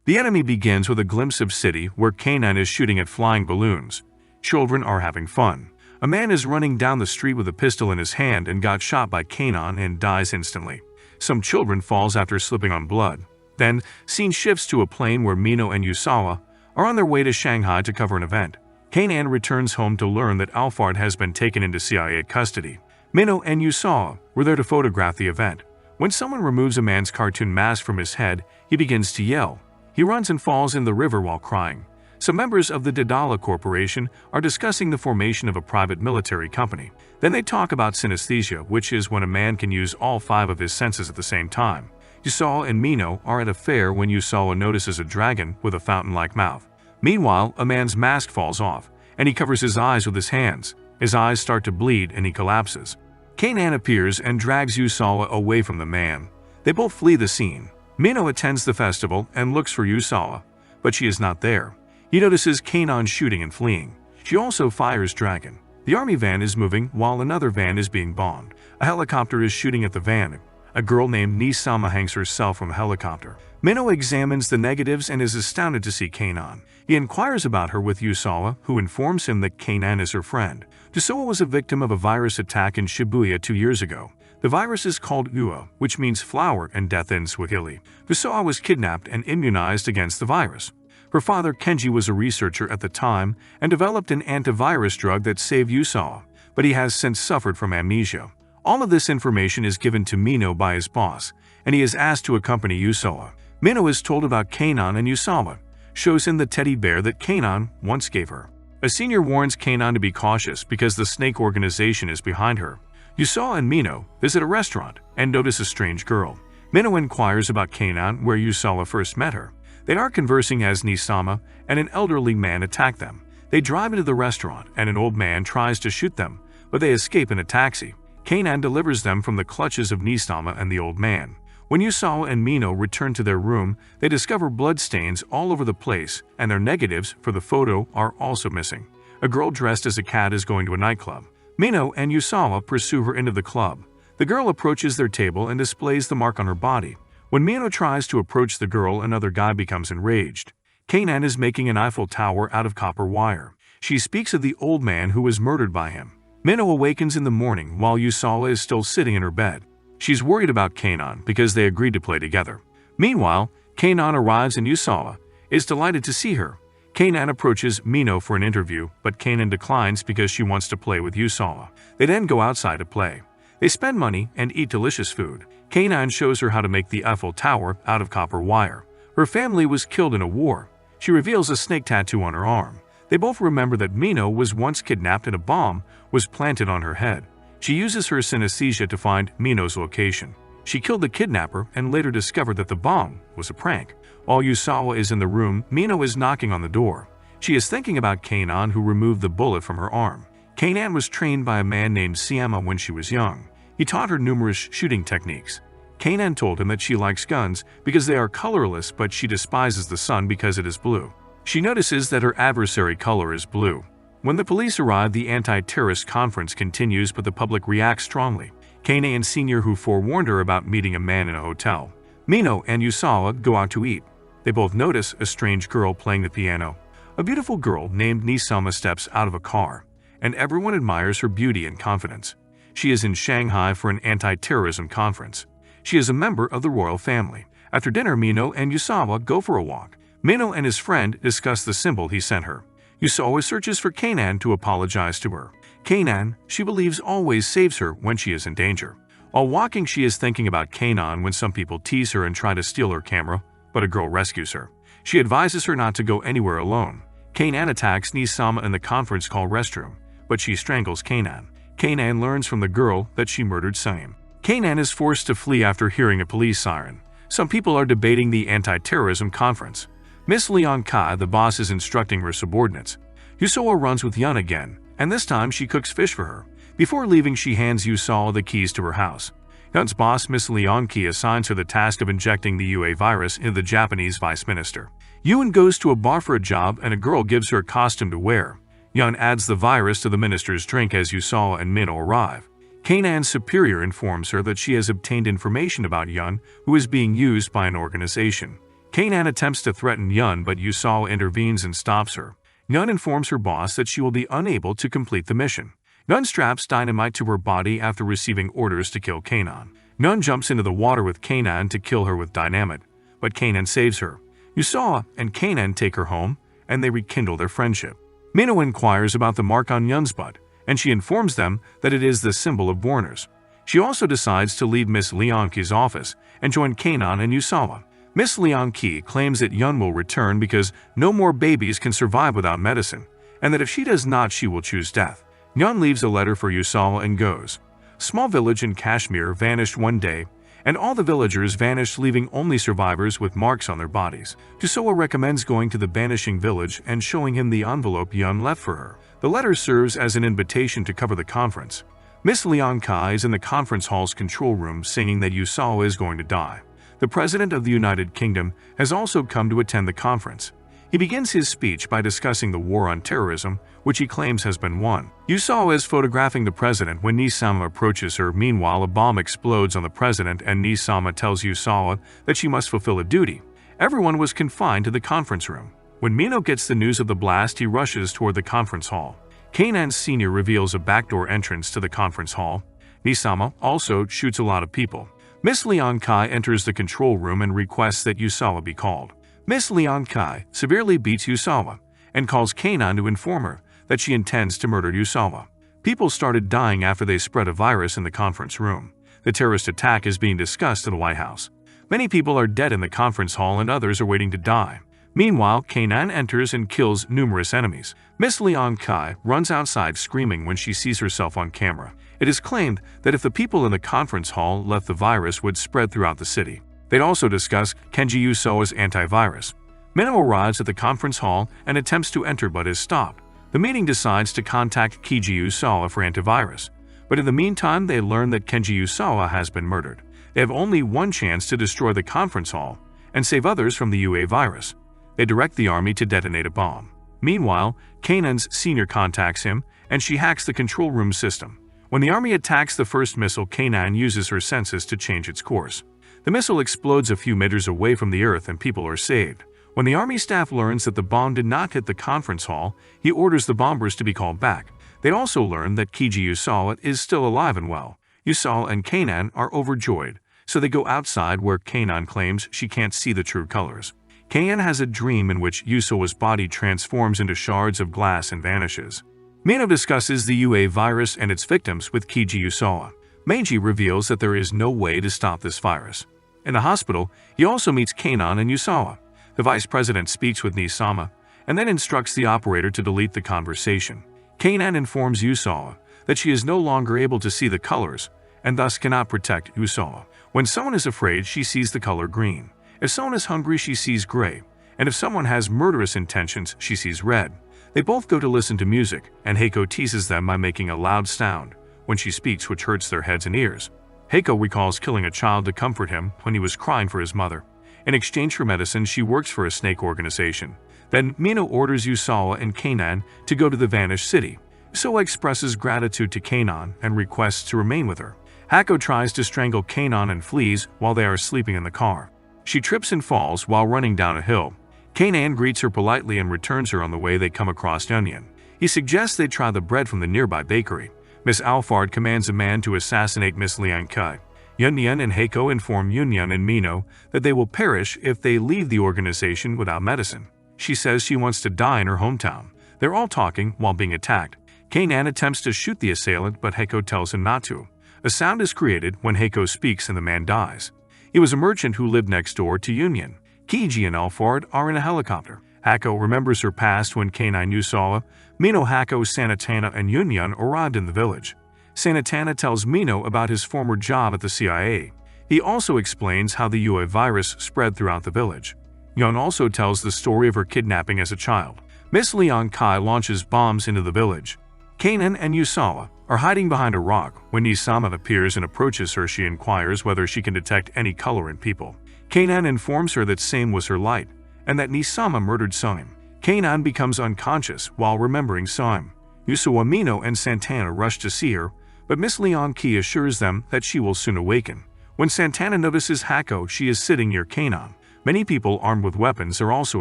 The enemy begins with a glimpse of city where Kanan is shooting at flying balloons. Children are having fun. A man is running down the street with a pistol in his hand and got shot by Kanan and dies instantly. Some children falls after slipping on blood. Then, scene shifts to a plane where Mino and Yusawa are on their way to Shanghai to cover an event. Kanan returns home to learn that Alphard has been taken into CIA custody. Mino and Yusawa were there to photograph the event. When someone removes a man's cartoon mask from his head, he begins to yell. He runs and falls in the river while crying. Some members of the Daedala Corporation are discussing the formation of a private military company. Then they talk about synesthesia, which is when a man can use all 5 of his senses at the same time. Yusawa and Mino are at a fair when Yusawa notices a dragon with a fountain-like mouth. Meanwhile, a man's mask falls off, and he covers his eyes with his hands. His eyes start to bleed and he collapses. Kanan appears and drags Yusawa away from the man. They both flee the scene. Mino attends the festival and looks for Yusawa, but she is not there. He notices Kanan shooting and fleeing. She also fires Dragon. The army van is moving while another van is being bombed. A helicopter is shooting at the van. A girl named Nisama hangs herself from a helicopter. Mino examines the negatives and is astounded to see Kanan. He inquires about her with Yusawa, who informs him that Kanan is her friend. Yusawa was a victim of a virus attack in Shibuya 2 years ago. The virus is called Ua, which means flower and death in Swahili. Yusawa was kidnapped and immunized against the virus. Her father Kenji was a researcher at the time and developed an antivirus drug that saved Yusawa, but he has since suffered from amnesia. All of this information is given to Mino by his boss, and he is asked to accompany Yusawa. Mino is told about Kanan and Yusawa, shows him the teddy bear that Kanan once gave her. A senior warns Kanan to be cautious because the snake organization is behind her. Yusawa and Mino visit a restaurant and notice a strange girl. Mino inquires about Kanan where Yusawa first met her. They are conversing as Nisama and an elderly man attack them. They drive into the restaurant and an old man tries to shoot them, but they escape in a taxi. Kanan delivers them from the clutches of Nisama and the old man. When Yusawa and Mino return to their room, they discover bloodstains all over the place, and their negatives for the photo are also missing. A girl dressed as a cat is going to a nightclub. Mino and Yusawa pursue her into the club. The girl approaches their table and displays the mark on her body. When Mino tries to approach the girl, another guy becomes enraged. Kanan is making an Eiffel Tower out of copper wire. She speaks of the old man who was murdered by him. Mino awakens in the morning while Yusawa is still sitting in her bed. She's worried about Kanan because they agreed to play together. Meanwhile, Kanan arrives and Yusawa is delighted to see her. Kanan approaches Mino for an interview, but Kanan declines because she wants to play with Yusawa. They then go outside to play. They spend money and eat delicious food. Kanan shows her how to make the Eiffel Tower out of copper wire. Her family was killed in a war. She reveals a snake tattoo on her arm. They both remember that Mino was once kidnapped and a bomb was planted on her head. She uses her synesthesia to find Mino's location. She killed the kidnapper and later discovered that the bomb was a prank. While Yusawa is in the room, Mino is knocking on the door. She is thinking about Kanan, who removed the bullet from her arm. Kanan was trained by a man named Siama when she was young. He taught her numerous shooting techniques. Kanan told him that she likes guns because they are colorless, but she despises the sun because it is blue. She notices that her adversary color is blue. When the police arrive, the anti-terrorist conference continues, but the public reacts strongly. Kanan Sr., who forewarned her about meeting a man in a hotel. Mino and Yusawa go out to eat. They both notice a strange girl playing the piano. A beautiful girl named Nisama steps out of a car, and everyone admires her beauty and confidence. She is in Shanghai for an anti-terrorism conference. She is a member of the royal family. After dinner, Mino and Yusawa go for a walk. Mino and his friend discuss the symbol he sent her. Yusawa searches for Kanan to apologize to her. Kanan, she believes, always saves her when she is in danger. While walking, she is thinking about Kanan when some people tease her and try to steal her camera, but a girl rescues her. She advises her not to go anywhere alone. Kanan attacks Nisama in the conference call restroom, but she strangles Kanan. Kanan learns from the girl that she murdered Saim. Kanan is forced to flee after hearing a police siren. Some people are debating the anti-terrorism conference. Miss Leon Kai, the boss, is instructing her subordinates. Yusawa runs with Yun again, and this time she cooks fish for her. Before leaving, she hands Yusawa the keys to her house. Yun's boss, Miss Leon Kai, assigns her the task of injecting the UA virus into the Japanese vice minister. Yun goes to a bar for a job, and a girl gives her a costume to wear. Yun adds the virus to the minister's drink as Yusawa and Mino arrive. Kanan's superior informs her that she has obtained information about Yun, who is being used by an organization. Kanan attempts to threaten Yun, but Yusawa intervenes and stops her. Yun informs her boss that she will be unable to complete the mission. Yun straps dynamite to her body after receiving orders to kill Kanan. Yun jumps into the water with Kanan to kill her with dynamite, but Kanan saves her. Yusawa and Kanan take her home, and they rekindle their friendship. Mino inquires about the mark on Yun's butt, and she informs them that it is the symbol of Warner's. She also decides to leave Miss Leonki's office and join Kanan and Yusawa. Miss Leonki claims that Yun will return because no more babies can survive without medicine, and that if she does not, she will choose death. Yun leaves a letter for Yusawa and goes. Small village in Kashmir vanished one day, and all the villagers vanished, leaving only survivors with marks on their bodies. Yusawa recommends going to the vanishing village and showing him the envelope Yun left for her. The letter serves as an invitation to cover the conference. Miss Leonki is in the conference hall's control room singing that Yusawa is going to die. The President of the United Kingdom has also come to attend the conference. He begins his speech by discussing the war on terrorism, which he claims has been won. Yusawa is photographing the president when Nisama approaches her. Meanwhile, a bomb explodes on the president and Nisama tells Yusawa that she must fulfill a duty. Everyone was confined to the conference room. When Mino gets the news of the blast, he rushes toward the conference hall. Kanan Sr. reveals a backdoor entrance to the conference hall. Nisama also shoots a lot of people. Miss Leonki enters the control room and requests that Yusawa be called. Miss Leonki severely beats Yusawa and calls Kanan to inform her that she intends to murder Yusawa. People started dying after they spread a virus in the conference room. The terrorist attack is being discussed in the White House. Many people are dead in the conference hall and others are waiting to die. Meanwhile, Kanan enters and kills numerous enemies. Miss Leonki runs outside screaming when she sees herself on camera. It is claimed that if the people in the conference hall left, the virus would spread throughout the city. They'd also discuss Kenji Yusawa's antivirus. Mino arrives at the conference hall and attempts to enter but is stopped. The meeting decides to contact Kenji Yusawa for antivirus. But in the meantime, they learn that Kenji Yusawa has been murdered. They have only one chance to destroy the conference hall and save others from the UA virus. They direct the army to detonate a bomb. Meanwhile, Kanan's senior contacts him and she hacks the control room system. When the army attacks the first missile, Kanan uses her senses to change its course. The missile explodes a few meters away from the earth and people are saved. When the army staff learns that the bomb did not hit the conference hall, he orders the bombers to be called back. They also learn that Kenji Yusawa is still alive and well. Yusawa and Kanan are overjoyed, so they go outside where Kanan claims she can't see the true colors. Kanan has a dream in which Yusawa's body transforms into shards of glass and vanishes. Mino discusses the UA virus and its victims with Kenji Yusawa. Meiji reveals that there is no way to stop this virus. In the hospital, he also meets Kanan and Yusawa. The vice president speaks with Nisama and then instructs the operator to delete the conversation. Kanan informs Yusawa that she is no longer able to see the colors and thus cannot protect Yusawa. When someone is afraid, she sees the color green. If someone is hungry, she sees gray. And if someone has murderous intentions, she sees red. They both go to listen to music, and Heiko teases them by making a loud sound when she speaks, which hurts their heads and ears. Heiko recalls killing a child to comfort him when he was crying for his mother. In exchange for medicine, she works for a snake organization. Then Mino orders Yusawa and Kanan to go to the vanished city. Yusawa expresses gratitude to Kanan and requests to remain with her. Hako tries to strangle Kanan and flees while they are sleeping in the car. She trips and falls while running down a hill. Kanan greets her politely and returns her. On the way, they come across Yunyan. He suggests they try the bread from the nearby bakery. Miss Alfard commands a man to assassinate Miss Leonki. Yunyan and Heiko inform Yunyan and Mino that they will perish if they leave the organization without medicine. She says she wants to die in her hometown. They're all talking while being attacked. Kanan attempts to shoot the assailant, but Heiko tells him not to. A sound is created when Heiko speaks and the man dies. He was a merchant who lived next door to Yunyan. Kiji and Alfard are in a helicopter. Hako remembers her past when Kanan Yusawa, Mino, Hako, Sanatana, and Yunyan arrived in the village. Sanatana tells Mino about his former job at the CIA. He also explains how the UA virus spread throughout the village. Yun also tells the story of her kidnapping as a child. Miss Leonki launches bombs into the village. Kanan and Yusawa are hiding behind a rock. When Nisama appears and approaches her, she inquires whether she can detect any color in people. Kanan informs her that Same was her light, and that Nisama murdered Same. Kanan becomes unconscious while remembering Same. Yusawa, Mino, and Santana rush to see her, but Miss Leonki assures them that she will soon awaken. When Santana notices Hako, she is sitting near Kanan. Many people armed with weapons are also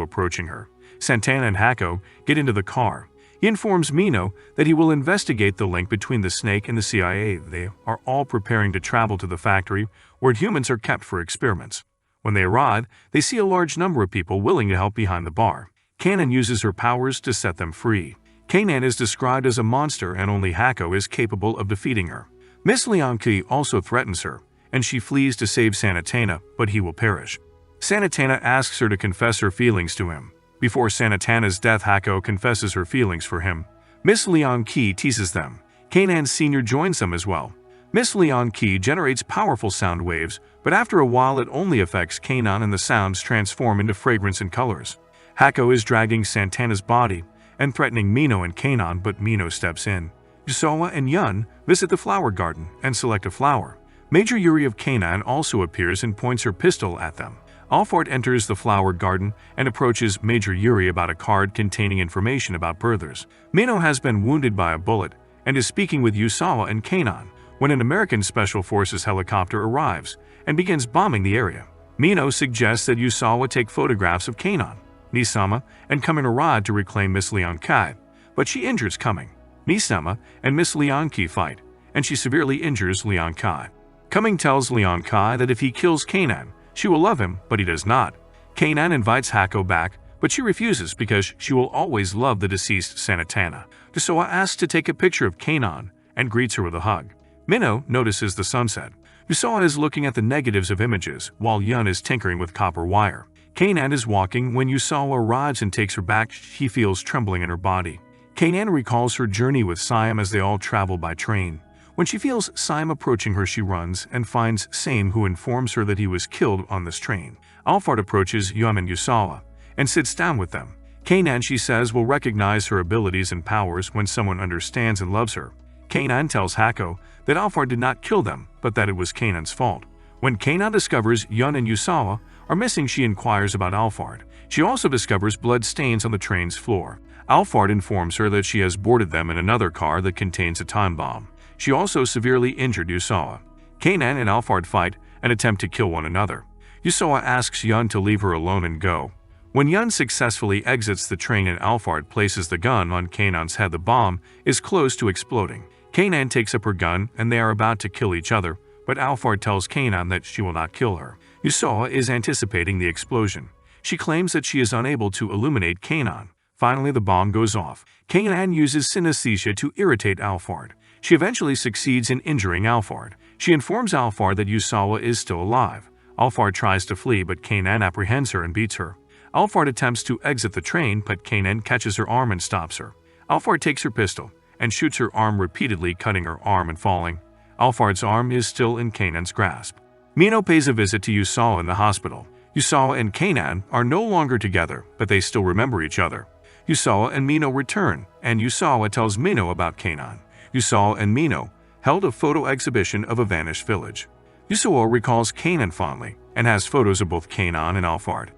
approaching her. Santana and Hako get into the car. He informs Mino that he will investigate the link between the Snake and the CIA. They are all preparing to travel to the factory where humans are kept for experiments. When they arrive, they see a large number of people willing to help behind the bar. Kanan uses her powers to set them free. Kanan is described as a monster and only Hako is capable of defeating her. Miss Leon-Ki also threatens her, and she flees to save Sanatana, but he will perish. Sanatana asks her to confess her feelings to him. Before Sanatana's death, Hako confesses her feelings for him. Miss Leon-Ki teases them. Kanan Sr. joins them as well. Miss Leon-Ki generates powerful sound waves, but after a while it only affects Kanan and the sounds transform into fragrance and colors. Hako is dragging Santana's body and threatening Mino and Kanan, but Mino steps in. Yusawa and Yun visit the flower garden and select a flower. Major Yuri of Kanan also appears and points her pistol at them. Alphard enters the flower garden and approaches Major Yuri about a card containing information about birthers. Mino has been wounded by a bullet and is speaking with Yusawa and Kanan when an American Special Forces helicopter arrives and begins bombing the area. Mino suggests that Yusawa take photographs of Kanan, Nisama, and Kamen arrive to reclaim Miss Leon-Ki, but she injures Kamen. Nisama and Miss Leon-Ki fight, and she severely injures Leon-Ki. Kamen tells Leon-Ki that if he kills Kanan, she will love him, but he does not. Kanan invites Hako back, but she refuses because she will always love the deceased Sanatana. Yusawa asks to take a picture of Kanan and greets her with a hug. Mino notices the sunset. Yusawa is looking at the negatives of images, while Yun is tinkering with copper wire. Kanan is walking when Yusawa arrives and takes her back. She feels trembling in her body. Kanan recalls her journey with Siam as they all travel by train. When she feels Siam approaching her, she runs and finds Same, who informs her that he was killed on this train. Alphard approaches Yum and Yusawa and sits down with them. Kanan, she says, will recognize her abilities and powers when someone understands and loves her. Kanan tells Hako that Alphard did not kill them, but that it was Kanan's fault. When Kanan discovers Yun and Yusawa are missing, she inquires about Alphard. She also discovers blood stains on the train's floor. Alphard informs her that she has boarded them in another car that contains a time bomb. She also severely injured Yusawa. Kanan and Alphard fight and attempt to kill one another. Yusawa asks Yun to leave her alone and go. When Yun successfully exits the train and Alphard places the gun on Kanan's head, the bomb is close to exploding. Kanan takes up her gun and they are about to kill each other, but Alphard tells Kanan that she will not kill her. Yusawa is anticipating the explosion. She claims that she is unable to illuminate Kanan. Finally, the bomb goes off. Kanan uses synesthesia to irritate Alphard. She eventually succeeds in injuring Alphard. She informs Alphard that Yusawa is still alive. Alphard tries to flee, but Kanan apprehends her and beats her. Alphard attempts to exit the train, but Kanan catches her arm and stops her. Alphard takes her pistol and shoots her arm repeatedly, cutting her arm and falling. Alphard's arm is still in Kanan's grasp. Mino pays a visit to Yusawa in the hospital. Yusawa and Kanan are no longer together, but they still remember each other. Yusawa and Mino return, and Yusawa tells Mino about Kanan. Yusawa and Mino held a photo exhibition of a vanished village. Yusawa recalls Kanan fondly and has photos of both Kanan and Alphard.